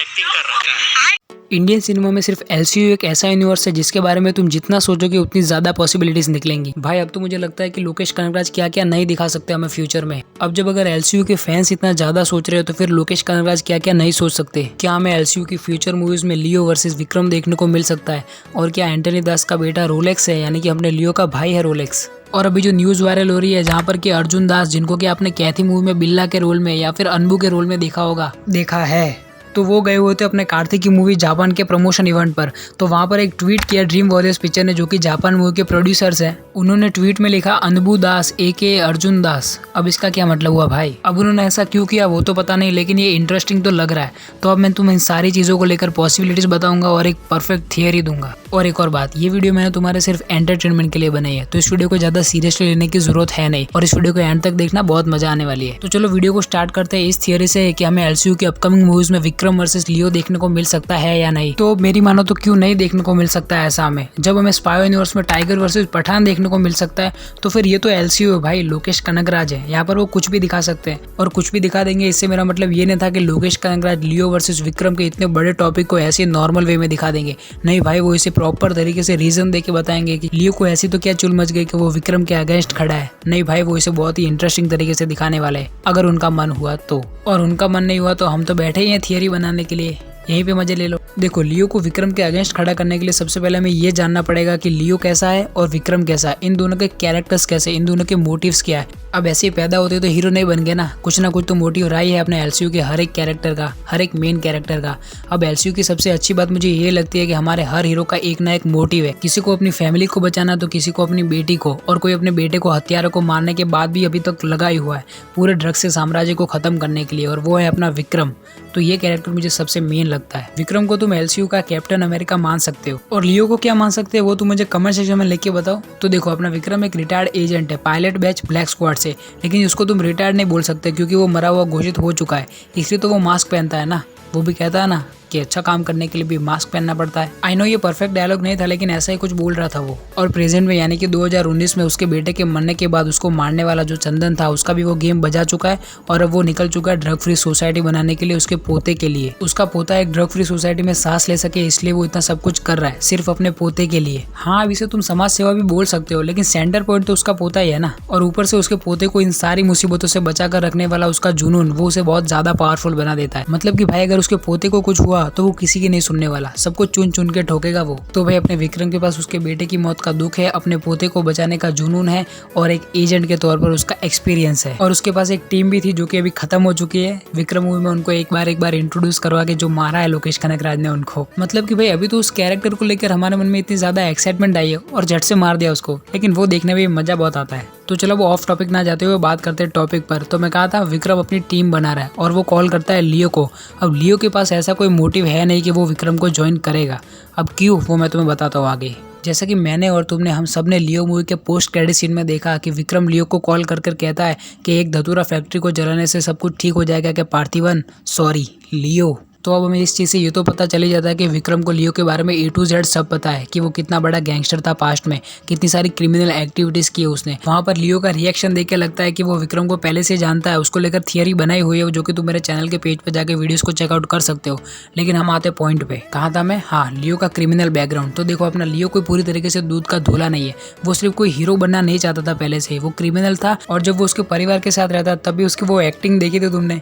Acting कर रखा है। इंडियन सिनेमा में सिर्फ एलसीयू एक ऐसा यूनिवर्स है जिसके बारे में तुम जितना सोचोगे उतनी ज्यादा पॉसिबिलिटीज निकलेंगी। भाई अब तो मुझे लगता है कि लोकेश कनगराज क्या क्या नहीं दिखा सकते हमें फ्यूचर में। अब जब अगर एलसीयू के फैंस इतना ज्यादा सोच रहे हो तो फिर लोकेश कनगराज क्या क्या नहीं सोच सकते। क्या हमें एलसीयू की फ्यूचर मूवीज में लियो वर्सेस विक्रम देखने को मिल सकता है? और क्या एंटनी दास का बेटा रोलेक्स है, यानी कि अपने लियो का भाई है रोलेक्स? और अभी जो न्यूज वायरल हो रही है जहाँ पर कि अर्जुन दास, जिनको कि आपने कैथी मूवी में बिल्ला के रोल में या फिर अनबू के रोल में देखा है, तो वो गए हुए थे अपने कार्तिक की मूवी जापान के प्रमोशन इवेंट पर। तो वहाँ पर एक ट्वीट किया ड्रीम वॉरियर्स पिक्चर ने, जो कि जापान मूवी के प्रोड्यूसर्स हैं। उन्होंने ट्वीट में लिखा अनबू दास एके अर्जुन दास। अब इसका क्या मतलब हुआ भाई? अब उन्होंने ऐसा क्यों किया वो तो पता नहीं, लेकिन ये इंटरेस्टिंग तो लग रहा है। तो अब मैं तुम्हें इन सारी चीज़ों को लेकर पॉसिबिलिटीज बताऊंगा और एक परफेक्ट थियरी दूंगा। और एक और बात, ये वीडियो मैंने तुम्हारे सिर्फ एंटरटेनमेंट के लिए बनाई है, तो इस वीडियो को ज़्यादा सीरियसली लेने की जरूरत है नहीं और इस वीडियो को एंड तक देखना, बहुत मजा आने वाली है। तो चलो वीडियो को स्टार्ट करते हैं इस थियरी से कि हमें एलसीयू की अपकमिंग मूवीज में विक्रम वर्सेस लियो देखने को मिल सकता है या नहीं। तो मेरी मानो तो क्यों नहीं देखने को मिल सकता है ऐसा हमें? जब हमें स्पाई यूनिवर्स में टाइगर वर्सेस पठान देखने को मिल सकता है तो फिर ये तो एलसीयू है भाई, लोकेश कनगराज है। यहाँ पर वो कुछ भी दिखा सकते हैं और कुछ भी दिखा देंगे। इससे मेरा मतलब ये नहीं था कि लोकेश कनगराज लियो वर्सेस विक्रम के इतने बड़े टॉपिक को ऐसे नॉर्मल वे में दिखा देंगे। नहीं भाई, वो इसे प्रॉपर तरीके से रीजन देके बताएंगे कि लियो को ऐसी तो क्या चुल मच गई कि वो विक्रम के अगेंस्ट खड़ा है। नहीं भाई, वो इसे बहुत ही इंटरेस्टिंग तरीके से दिखाने वाले हैं, अगर उनका मन हुआ तो। और उनका मन नहीं हुआ तो हम तो बैठे ही हैं थियरी बनाने के लिए, यहीं पे मजे ले लो। देखो, लियो को विक्रम के अगेंस्ट खड़ा करने के लिए सबसे पहले हमें ये जानना पड़ेगा कि लियो कैसा है और विक्रम कैसा है, इन दोनों के कैरेक्टर्स कैसे, इन दोनों के मोटिव्स क्या है। अब ऐसे ही पैदा होते तो हीरो नहीं बन गए ना कुछ तो मोटिव रहा ही है अपने एलसीयू के हर एक कैरेक्टर का, हर एक मेन कैरेक्टर का। अब एलसीयू की सबसे अच्छी बात मुझे ये लगती है कि हमारे हर हीरो का एक ना एक मोटिव है। किसी को अपनी फैमिली को बचाना, तो किसी को अपनी बेटी को, और कोई अपने बेटे को हत्यारों को मारने के बाद भी अभी तक लगा ही हुआ है पूरे ड्रग्स के साम्राज्य को खत्म करने के लिए, और वो है अपना विक्रम। तो ये कैरेक्टर मुझे सबसे मेन लगता है। विक्रम को तुम एलसीयू का कैप्टन अमेरिका मान सकते हो, और लियो को क्या मान सकते हो वो तुम मुझे कमेंट सेक्शन में लेके बताओ। तो देखो, अपना विक्रम एक रिटायर्ड एजेंट है, पायलट बैच ब्लैक स्क्वाड से, लेकिन उसको तुम रिटायर्ड नहीं बोल सकते क्योंकि वो मरा हुआ घोषित हो चुका है। इसलिए तो वो मास्क पहनता है ना, वो भी कहता है ना कि अच्छा काम करने के लिए भी मास्क पहनना पड़ता है। आई नो ये परफेक्ट डायलॉग नहीं था, लेकिन ऐसा ही कुछ बोल रहा था वो। और प्रेजेंट में यानी कि 2019 में उसके बेटे के मरने के बाद उसको मारने वाला जो चंदन था, उसका भी वो गेम बजा चुका है और अब वो निकल चुका है ड्रग फ्री सोसाइटी बनाने के लिए उसके पोते के लिए। उसका पोता एक ड्रग फ्री सोसाइटी में सांस ले सके, इसलिए वो इतना सब कुछ कर रहा है सिर्फ अपने पोते के लिए। हाँ, अब इसे तुम समाज सेवा भी बोल सकते हो, लेकिन सेंटर पॉइंट तो उसका पोता ही है ना। और ऊपर से उसके पोते को इन सारी मुसीबतों से बचा कर रखने वाला उसका जुनून, वो उसे बहुत ज्यादा पावरफुल बना देता है। मतलब कि भाई अगर उसके पोते को कुछ हुआ तो वो किसी की नहीं सुनने वाला, सबको चुन चुन के ठोकेगा वो। तो भाई अपने विक्रम के पास उसके बेटे की मौत का दुख है, अपने पोते को बचाने का जुनून है, और एक एजेंट के तौर पर उसका एक्सपीरियंस है। और उसके पास एक टीम भी थी जो कि अभी खत्म हो चुकी है। विक्रम मूवी में उनको एक बार इंट्रोड्यूस करवा के जो मारा है लोकेश कनगराज ने उनको। मतलब कि भाई अभी तो उस कैरेक्टर को लेकर हमारे मन में इतनी ज्यादा एक्साइटमेंट आई है और झट से मार दिया उसको, लेकिन वो देखने में मजा बहुत आता है। तो चलो वो ऑफ टॉपिक ना जाते हुए बात करते हैं टॉपिक पर। तो मैं कहा था विक्रम अपनी टीम बना रहा है और वो कॉल करता है लियो को। अब लियो के पास ऐसा कोई मोटिव है नहीं कि वो विक्रम को ज्वाइन करेगा। अब क्यों, वो मैं तुम्हें बताता हूँ आगे। जैसा कि मैंने और तुमने, हम सब ने लियो मूवी के पोस्ट क्रेडिट सीन में देखा कि विक्रम लियो को कॉल कर कहता है कि एक धतूरा फैक्ट्री को जलाने से सब कुछ ठीक हो जाएगा क्या पार्थिवन, सॉरी लियो। तो अब हमें इस चीज़ से ये तो पता चल ही जाता है कि विक्रम को लियो के बारे में A to Z सब पता है कि वो कितना बड़ा गैंगस्टर था पास्ट में, कितनी सारी क्रिमिनल एक्टिविटीज़ की है उसने। वहाँ पर लियो का रिएक्शन देख के लगता है कि वो विक्रम को पहले से जानता है, उसको लेकर थियरी बनाई हुई है, जो कि तुम मेरे चैनल के पेज पर जाकर वीडियोस को चेकआउट कर सकते हो। लेकिन हम आते पॉइंट पे, कहाँ था मैं? हाँ, लियो का क्रिमिनल बैकग्राउंड। तो देखो, अपना लियो कोई पूरी तरीके से दूध का धोला नहीं है। वो सिर्फ कोई हीरो बनना नहीं चाहता था पहले से, वो क्रिमिनल था। और जब वो उसके परिवार के साथ रहता तब भी उसकी वो एक्टिंग देखी थी तुमने,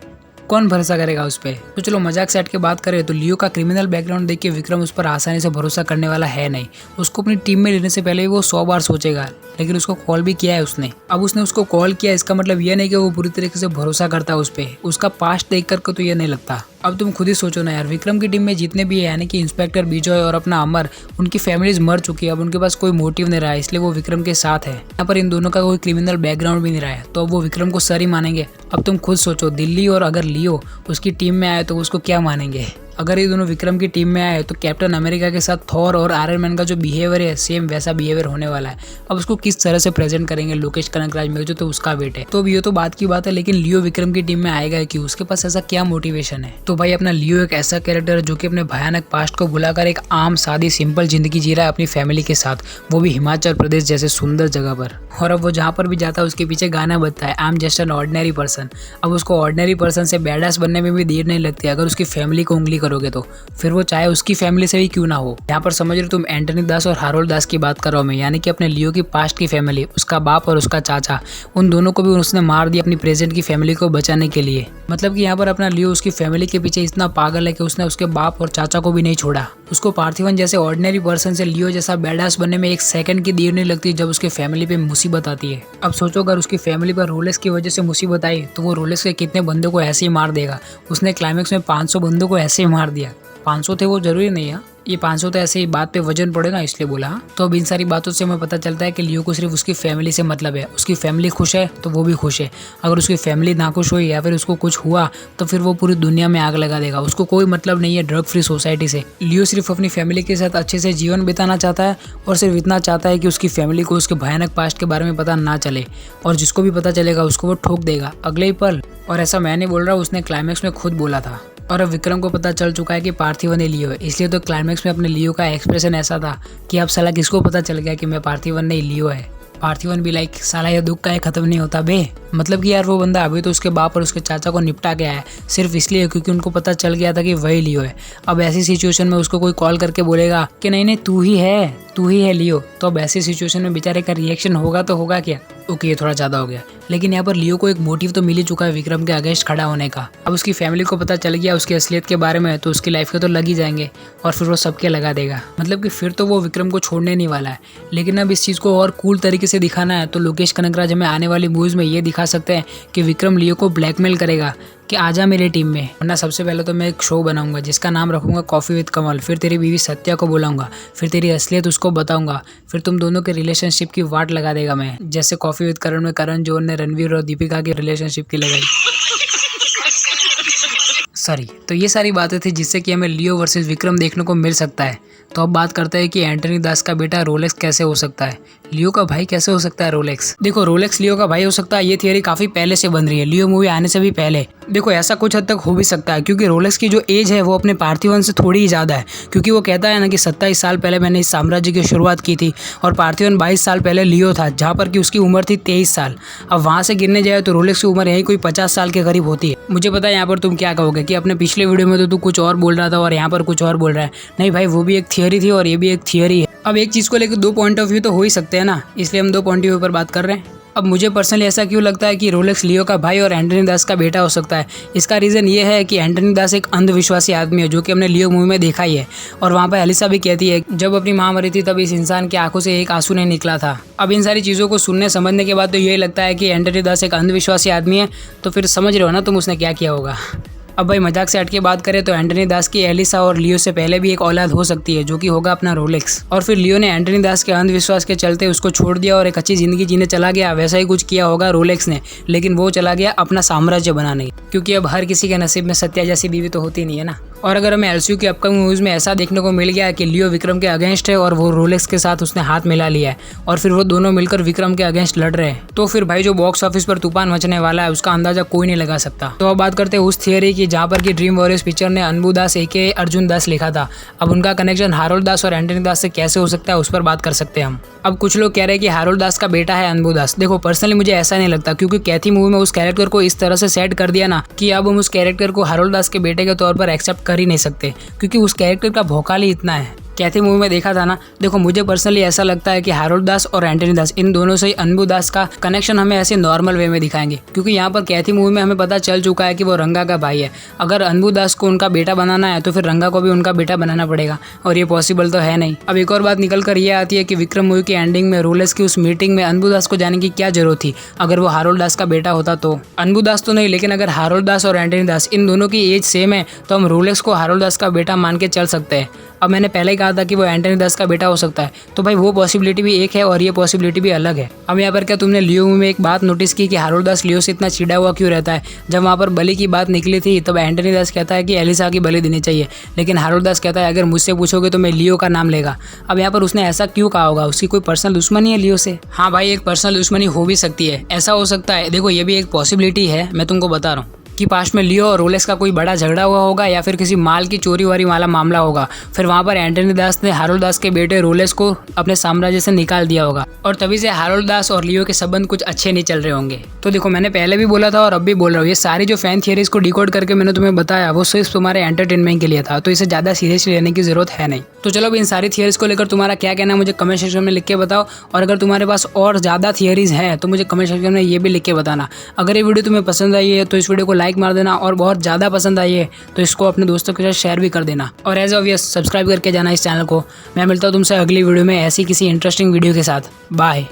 कौन भरोसा करेगा उस पर? तो चलो मजाक से हट के बात करें तो लियो का क्रिमिनल बैकग्राउंड देख के विक्रम उस पर आसानी से भरोसा करने वाला है नहीं। उसको अपनी टीम में लेने से पहले वो 100 बार सोचेगा, लेकिन उसको कॉल भी किया है उसने। अब उसने उसको कॉल किया, इसका मतलब ये नहीं कि वो पूरी तरीके से भरोसा करता है उस पर। उसका पास्ट देख कर तो ये नहीं लगता। अब तुम खुद ही सोचो ना यार, विक्रम की टीम में जितने भी है यानी कि इंस्पेक्टर बिजॉय और अपना अमर, उनकी फैमिलीज मर चुकी है। अब उनके पास कोई मोटिव नहीं रहा है, इसलिए वो विक्रम के साथ है। यहाँ पर इन दोनों का कोई क्रिमिनल बैकग्राउंड भी नहीं रहा है, तो अब वो विक्रम को सर ही मानेंगे। अब तुम खुद सोचो, दिल्ली और अगर लियो उसकी टीम में आए तो उसको क्या मानेंगे? अगर ये दोनों विक्रम की टीम में आए तो कैप्टन अमेरिका के साथ थॉर और आयरन मैन का जो बिहेवियर है सेम वैसा बिहेवियर होने वाला है। अब उसको किस तरह से प्रेजेंट करेंगे लोकेश कनगराज में, जो तो उसका बेटे है। तो अब ये तो बात की बात है, लेकिन लियो विक्रम की टीम में आएगा क्यों? उसके पास ऐसा क्या मोटिवेशन है? तो भाई अपना लियो एक ऐसा कैरेक्टर है जो कि अपने भयानक पास्ट को भुलाकर एक आम सादी सिंपल जिंदगी जी रहा है अपनी फैमिली के साथ, वो भी हिमाचल प्रदेश जैसे सुंदर जगह पर। और अब वो जहाँ पर भी जाता है उसके पीछे गाना बजता है, I am just an ordinary person. अब उसको ऑर्डिनरी पर्सन से बैडास बनने में भी देर नहीं लगती अगर उसकी फैमिली को उंगली करोगे तो फिर वो चाहे उसकी फैमिली से ही क्यों ना हो। यहाँ पर समझ रहे तुम एंटनी दास और हारोल्ड दास की बात कर रहा हूँ मैं, यानी कि अपने लियो की पास्ट की फैमिली, उसका बाप और उसका चाचा, उन दोनों को भी उसने मार दिया अपनी प्रेजेंट की फैमिली को बचाने के लिए। मतलब कि यहाँ पर अपना लियो उसकी फैमिली के पीछे इतना पागल है कि उसने उसके बाप और चाचा को भी नहीं छोड़ा। उसको पार्थिवन जैसे ऑर्डिनरी पर्सन से लियो जैसा बैडास बनने में 1 सेकंड की देर नहीं लगती जब उसके फैमिली पे मुसीबत आती है। अब सोचो अगर उसकी फैमिली पर रोलेक्स की वजह से मुसीबत आई तो वो रोलेक्स के कितने बंदों को ऐसे ही मार देगा। उसने क्लाइमेक्स में 500 बंदों को ऐसे ही मार दिया। 500 थे वो जरूरी नहीं है, ये 500 तो ऐसे ही बात पे वजन पड़े ना इसलिए बोला। तो अब इन सारी बातों से हमें पता चलता है कि लियो को सिर्फ उसकी फैमिली से मतलब है। उसकी फैमिली खुश है तो वो भी खुश है, अगर उसकी फैमिली नाखुश हुई या फिर उसको कुछ हुआ तो फिर वो पूरी दुनिया में आग लगा देगा। उसको कोई मतलब नहीं है ड्रग फ्री सोसाइटी से। लियो सिर्फ अपनी फैमिली के साथ अच्छे से जीवन बिताना चाहता है और सिर्फ इतना चाहता है कि उसकी फैमिली को उसके भयानक पास्ट के बारे में पता ना चले, और जिसको भी पता चलेगा उसको वो ठोक देगा अगले ही पल। और ऐसा मैं नहीं बोल रहा, उसने क्लाइमेक्स में खुद बोला था। और अब विक्रम को पता चल चुका है कि पार्थिवन ही लियो है, इसलिए तो क्लाइमेक्स में अपने लियो का एक्सप्रेशन ऐसा था कि अब साला किसको पता चल गया कि मैं पार्थिवन नहीं लियो है। पार्थिवन भी लाइक साला ये दुख का है खत्म नहीं होता बे। मतलब कि यार वो बंदा अभी तो उसके बाप और उसके चाचा को निपटा गया है सिर्फ इसलिए क्योंकि उनको पता चल गया था कि वही लियो है। अब ऐसी सिचुएशन में उसको कोई कॉल करके बोलेगा कि नहीं नहीं तू ही है लियो, तो अब ऐसी सिचुएशन में बेचारे का रिएक्शन होगा तो होगा क्या। ओके ये थोड़ा ज़्यादा हो गया, लेकिन यहाँ पर लियो को एक मोटिव तो मिल ही चुका है विक्रम के अगेंस्ट खड़ा होने का। अब उसकी फैमिली को पता चल गया उसकी असलियत के बारे में तो उसकी लाइफ के तो लग ही जाएंगे और फिर वो सबके लगा देगा। मतलब कि फिर तो वो विक्रम को छोड़ने नहीं वाला है। लेकिन अब इस चीज़ को और कूल तरीके से दिखाना है तो लोकेश कनगराज हमें आने वाली मूवीज़ में ये दिखा सकते हैं कि विक्रम लियो को ब्लैकमेल करेगा कि आजा मेरे टीम में, वरना सबसे पहले तो मैं एक शो बनाऊंगा जिसका नाम रखूंगा कॉफ़ी विद कमल। फिर तेरी बीवी सत्या को बुलाऊंगा, फिर तेरी असलियत उसको बताऊंगा, फिर तुम दोनों के रिलेशनशिप की वाट लगा देगा मैं, जैसे कॉफ़ी विद करण में करण जौहर ने रणवीर और दीपिका की रिलेशनशिप की लगाई। सॉरी, तो ये सारी बातें थी जिससे कि हमें लियो वर्सेस विक्रम देखने को मिल सकता है। तो अब बात करते हैं कि एंटनी दास का बेटा रोलेक्स कैसे हो सकता है, लियो का भाई कैसे हो सकता है रोलेक्स। देखो रोलेक्स लियो का भाई हो सकता है ये थियरी काफी पहले से बन रही है, लियो मूवी आने से भी पहले। देखो ऐसा कुछ हद तक हो भी सकता है क्योंकि रोलेक्स की जो एज है वो अपने पार्थिवन से थोड़ी ही ज्यादा है, क्योंकि वो कहता है ना कि 27 साल पहले मैंने इस साम्राज्य की शुरुआत की थी और पार्थिवन 22 साल पहले लियो था जहाँ पर कि उसकी उम्र थी 23 साल। अब वहाँ से गिरने जाए तो रोलेक्स की उम्र यही कोई 50 साल के करीब होती है। मुझे पता है यहाँ पर तुम क्या कहोगे कि अपने पिछले वीडियो में तो तू कुछ और बोल रहा था और यहाँ पर कुछ और बोल रहा है। नहीं भाई, वो भी एक थियरी थी और ये भी एक थियरी है। अब एक चीज़ को लेकर 2 पॉइंट ऑफ व्यू तो हो ही सकते हैं ना, इसलिए हम 2 पॉइंट ऑफ व्यू पर बात कर रहे हैं। अब मुझे पर्सनली ऐसा क्यों लगता है कि रोलेक्स लियो का भाई और एंटनी दास का बेटा हो सकता है, इसका रीज़न ये है कि एंटनी दास एक अंधविश्वासी आदमी है जो कि हमने लियो मूवी में देखा ही है। और वहाँ पर एलिसा भी कहती है जब अपनी माँ मरी थी तब इस इंसान की आंखों से एक आंसू नहीं निकला था। अब इन सारी चीज़ों को सुनने समझने के बाद तो यही लगता है कि एंटनी दास एक अंधविश्वासी आदमी है। तो फिर समझ रहे हो ना तुम उसने क्या किया होगा। अब भाई मजाक से हटके बात करें तो एंटनी दास की एलिसा और लियो से पहले भी एक औलाद हो सकती है जो कि होगा अपना रोलेक्स। और फिर लियो ने एंटनी दास के अंधविश्वास के चलते उसको छोड़ दिया और एक अच्छी जिंदगी जीने चला गया। वैसा ही कुछ किया होगा रोलेक्स ने, लेकिन वो चला गया अपना साम्राज्य बनाने, क्योंकि अब हर किसी के नसीब में सत्या जैसी बीवी तो होती नहीं है ना। और अगर हमें एलसीयू की अपकमिंग मूवीज में ऐसा देखने को मिल गया कि लियो विक्रम के अगेंस्ट है और वो रोलेक्स के साथ उसने हाथ मिला लिया है और फिर वो दोनों मिलकर विक्रम के अगेंस्ट लड़ रहे हैं, तो फिर भाई जो बॉक्स ऑफिस पर तूफान मचने वाला है उसका अंदाजा कोई नहीं लगा सकता। तो अब बात करते हैं उस थियरी की जहाँ पर कि ड्रीम वॉरियर्स पिक्चर ने अनबू दास एके अर्जुन दास लिखा था। अब उनका कनेक्शन हारोल्ड दास और एंटनी दास से कैसे हो सकता है उस पर बात कर सकते हैं हम। अब कुछ लोग कह रहे हैं कि हारोल्ड दास का बेटा है अनबू दास। देखो पर्सनली मुझे ऐसा नहीं लगता, क्योंकि कैथी मूवी में उस कैरेक्टर को इस तरह से सेट कर दिया ना कि अब हम उस कैरेक्टर को हारोल्ड दास के बेटे के तौर पर एक्सेप्ट कर ही नहीं सकते, क्योंकि उस कैरेक्टर का भौकाल ही इतना है। कैथी मूवी में देखा था ना। देखो मुझे पर्सनली ऐसा लगता है कि हारोल्ड दास और एंटनी दास इन दोनों से अनबू दास का कनेक्शन हमें ऐसे नॉर्मल वे में दिखाएंगे, क्योंकि यहाँ पर कैथी मूवी में हमें पता चल चुका है कि वो रंगा का भाई है। अगर अनबू दास को उनका बेटा बनाना है तो फिर रंगा को भी उनका बेटा बनाना पड़ेगा, और ये पॉसिबल तो है नहीं। अब एक और बात निकल कर ये आती है कि विक्रम मूवी की एंडिंग में रोलेक्स की उस मीटिंग में अनबू दास को जाने की क्या जरूरत थी अगर वो हारोल्ड दास का बेटा होता तो। अनबू दास तो नहीं, लेकिन अगर हारोल्ड दास और एंटनी दास इन दोनों की एज सेम है तो हम रोलेक्स को हारोल्ड दास का बेटा मान के चल सकते हैं। अब मैंने पहले ही कहा था कि वो एंटनी दास का बेटा हो सकता है, तो भाई वो पॉसिबिलिटी भी एक है और ये पॉसिबिलिटी भी अलग है। अब यहाँ पर क्या तुमने लियो में एक बात नोटिस की कि हारोल्ड दास लियो से इतना चिढ़ा हुआ क्यों रहता है? जब वहाँ पर बलि की बात निकली थी तब एंटनी दास कहता है कि एलिसा की बलि देनी चाहिए, लेकिन हारोल्ड दास कहता है अगर मुझसे पूछोगे तो मैं लियो का नाम लेगा। अब यहाँ पर उसने ऐसा क्यों कहा होगा? उसकी कोई पर्सनल दुश्मनी है लियो से? हाँ भाई, एक पर्सनल दुश्मनी हो भी सकती है, ऐसा हो सकता है। देखो ये भी एक पॉसिबिलिटी है, मैं तुमको बता रहा हूँ। कि पास्ट में लियो और रोलेक्स का कोई बड़ा झगड़ा हुआ होगा या फिर किसी माल की चोरी वाली वाला मामला होगा। फिर वहाँ पर एंटनी दास ने हारोल्ड दास के बेटे रोलेक्स को अपने साम्राज्य से निकाल दिया होगा और तभी से हारोल्ड दास और लियो के संबंध कुछ अच्छे नहीं चल रहे होंगे। तो देखो, मैंने पहले भी बोला था और अब भी बोल रहा हूँ, ये सारी जो फैन थियरीज को डिकोड करके मैंने तुम्हें बताया वो सिर्फ तुम्हारे एंटरटेनमेंट के लिए था, तो इसे ज्यादा सीरियसली लेने की जरूरत है नहीं। तो चलो अब इन सारी थियरीज को लेकर तुम्हारा क्या कहना है मुझे कमेंट सेक्शन में लिख के बताओ, और अगर तुम्हारे पास और ज्यादा थियरीज हैं तो मुझे कमेंट सेक्शन में ये भी लिख के बताना। अगर ये वीडियो तुम्हें पसंद आई है तो इस वीडियो को लाइक मार देना, और बहुत ज़्यादा पसंद आई है तो इसको अपने दोस्तों के साथ शेयर भी कर देना, और एज ऑब्वियस सब्सक्राइब करके जाना इस चैनल को। मैं मिलता हूँ तुमसे अगली वीडियो में ऐसी किसी इंटरेस्टिंग वीडियो के साथ। बाय।